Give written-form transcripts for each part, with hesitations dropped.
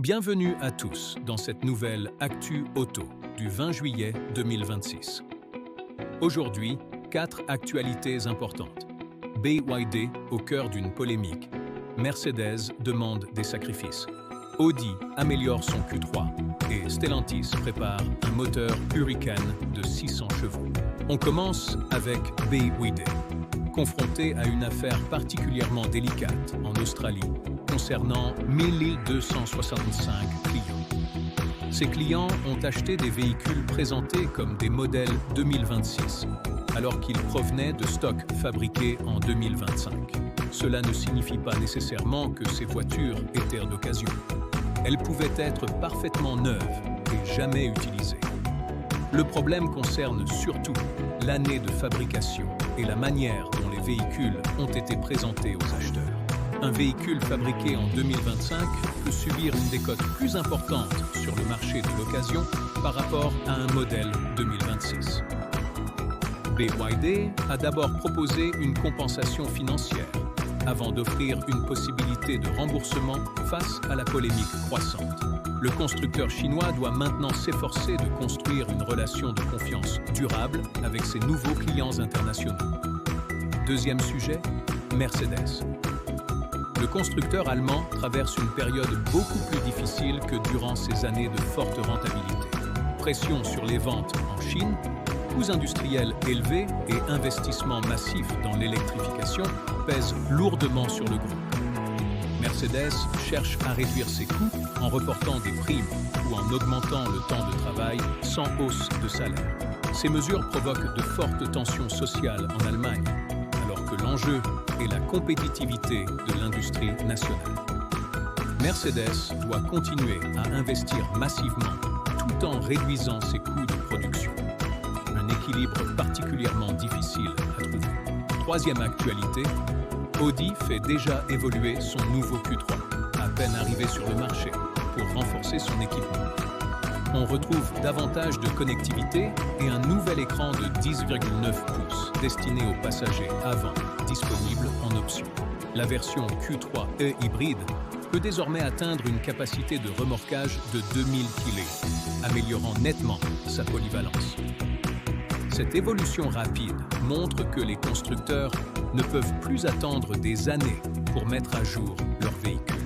Bienvenue à tous dans cette nouvelle Actu Auto du 20 juillet 2026. Aujourd'hui, 4 actualités importantes. BYD au cœur d'une polémique. Mercedes demande des sacrifices. Audi améliore son Q3 et Stellantis prépare un moteur Hurricane de 600 chevaux. On commence avec BYD, confronté à une affaire particulièrement délicate en Australie concernant 1265 clients. Ces clients ont acheté des véhicules présentés comme des modèles 2026, alors qu'ils provenaient de stocks fabriqués en 2025. Cela ne signifie pas nécessairement que ces voitures étaient d'occasion. Elles pouvaient être parfaitement neuves et jamais utilisées. Le problème concerne surtout l'année de fabrication et la manière dont les véhicules ont été présentés aux acheteurs. Un véhicule fabriqué en 2025 peut subir une décote plus importante sur le marché de l'occasion par rapport à un modèle 2026. BYD a d'abord proposé une compensation financière avant d'offrir une possibilité de remboursement face à la polémique croissante. Le constructeur chinois doit maintenant s'efforcer de construire une relation de confiance durable avec ses nouveaux clients internationaux. Deuxième sujet, Mercedes. Le constructeur allemand traverse une période beaucoup plus difficile que durant ces années de forte rentabilité. Pression sur les ventes en Chine, coûts industriels élevés et investissements massifs dans l'électrification pèsent lourdement sur le groupe. Mercedes cherche à réduire ses coûts en reportant des primes ou en augmentant le temps de travail sans hausse de salaire. Ces mesures provoquent de fortes tensions sociales en Allemagne, alors que l'enjeu est la compétitivité de l'industrie nationale. Mercedes doit continuer à investir massivement tout en réduisant ses coûts de production. Un équilibre particulièrement difficile à trouver. Troisième actualité, Audi fait déjà évoluer son nouveau Q3, à peine arrivé sur le marché, pour renforcer son équipement. On retrouve davantage de connectivité et un nouvel écran de 10,9 pouces destiné aux passagers avant, disponible en option. La version Q3e hybride peut désormais atteindre une capacité de remorquage de 2000 kg, améliorant nettement sa polyvalence. Cette évolution rapide montre que les constructeurs ne peuvent plus attendre des années pour mettre à jour leurs véhicules.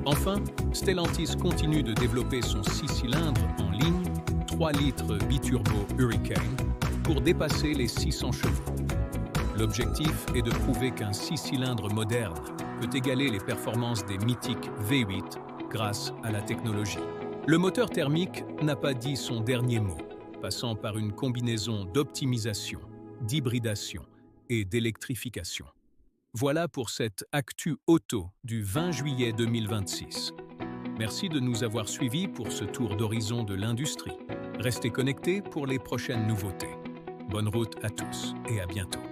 Enfin, Stellantis continue de développer son 6 cylindres en ligne, 3 litres biturbo Hurricane, pour dépasser les 600 chevaux. L'objectif est de prouver qu'un 6 cylindres moderne peut égaler les performances des mythiques V8 grâce à la technologie. Le moteur thermique n'a pas dit son dernier mot, passant par une combinaison d'optimisation, d'hybridation et d'électrification. Voilà pour cette Actu Auto du 20 juillet 2026. Merci de nous avoir suivis pour ce tour d'horizon de l'industrie. Restez connectés pour les prochaines nouveautés. Bonne route à tous et à bientôt.